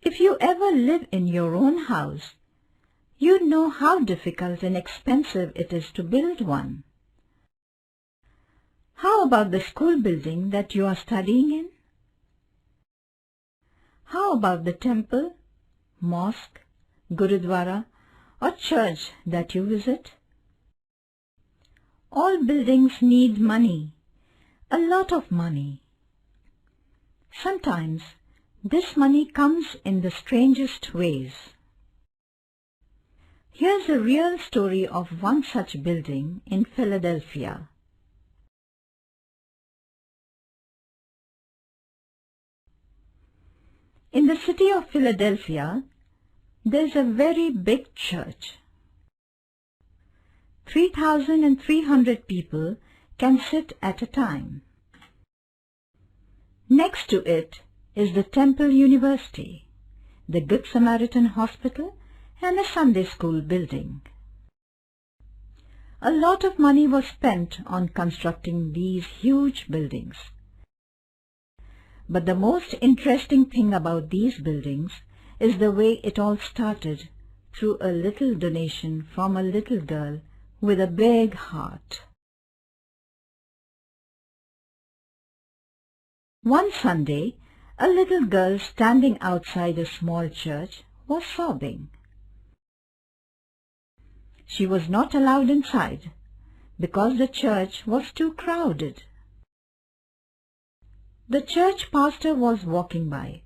If you ever live in your own house, you know how difficult and expensive it is to build one. How about the school building that you are studying in? How about the temple, mosque, gurudwara, or church that you visit? All buildings need money, a lot of money. Sometimes this money comes in the strangest ways. Here's a real story of one such building in Philadelphia. In the city of Philadelphia, there's a very big church. 3,300 people can sit at a time. Next to it is the Temple University, the Good Samaritan Hospital, and a Sunday school building. A lot of money was spent on constructing these huge buildings. But the most interesting thing about these buildings is the way it all started through a little donation from a little girl with a big heart. One Sunday, a little girl standing outside a small church was sobbing. She was not allowed inside because the church was too crowded. The church pastor was walking by.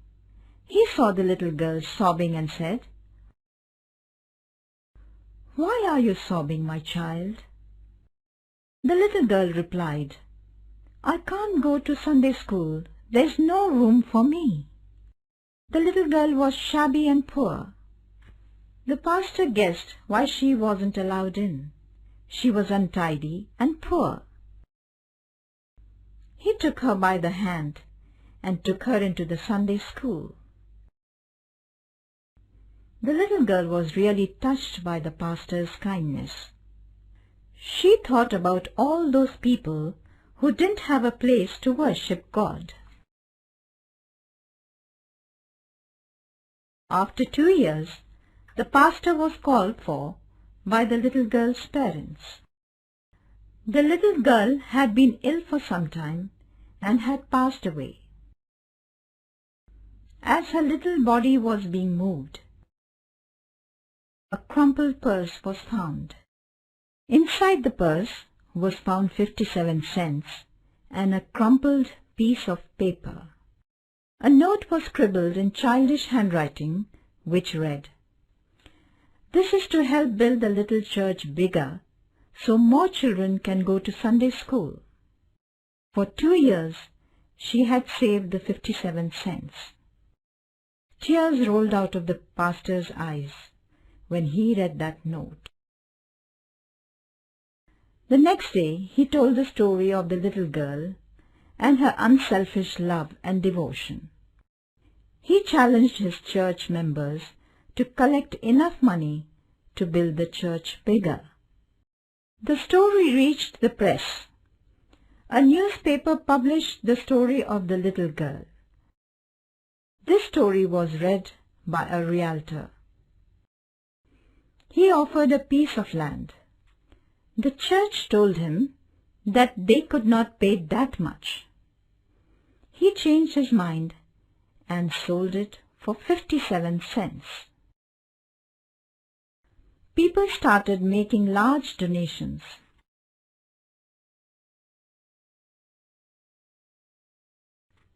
He saw the little girl sobbing and said, "Why are you sobbing, my child?" The little girl replied, "I can't go to Sunday school. There's no room for me." The little girl was shabby and poor. The pastor guessed why she wasn't allowed in. She was untidy and poor. He took her by the hand and took her into the Sunday school. The little girl was really touched by the pastor's kindness. She thought about all those people who didn't have a place to worship God. After 2 years, the pastor was called for by the little girl's parents. The little girl had been ill for some time and had passed away. As her little body was being moved, a crumpled purse was found. Inside the purse was found 57 cents and a crumpled piece of paper. A note was scribbled in childish handwriting which read, "This is to help build the little church bigger so more children can go to Sunday school." For 2 years she had saved the 57 cents. Tears rolled out of the pastor's eyes when he read that note. The next day he told the story of the little girl and her unselfish love and devotion. He challenged his church members to collect enough money to build the church bigger. The story reached the press. A newspaper published the story of the little girl. This story was read by a realtor. He offered a piece of land. The church told him that they could not pay that much. He changed his mind and sold it for 57 cents. People started making large donations.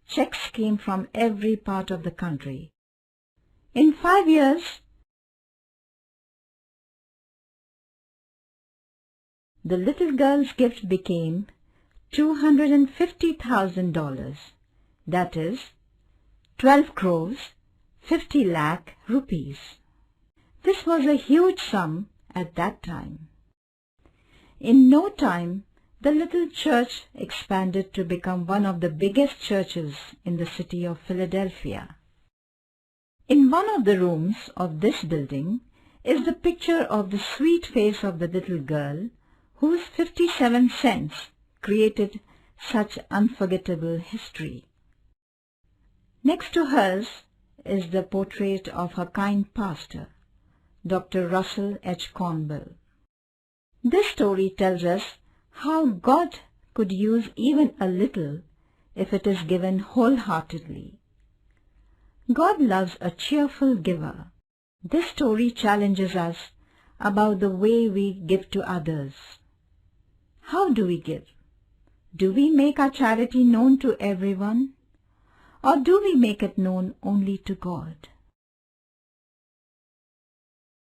Checks came from every part of the country. In 5 years, the little girl's gift became $250,000. That is 12 crores, 50 lakh rupees. This was a huge sum at that time. In no time, the little church expanded to become one of the biggest churches in the city of Philadelphia. In one of the rooms of this building is the picture of the sweet face of the little girl whose 57 cents created such unforgettable history. Next to hers is the portrait of a kind pastor, Dr. Russell H. Cornwell. This story tells us how God could use even a little if it is given wholeheartedly. God loves a cheerful giver. This story challenges us about the way we give to others. How do we give? Do we make our charity known to everyone? Or do we make it known only to God?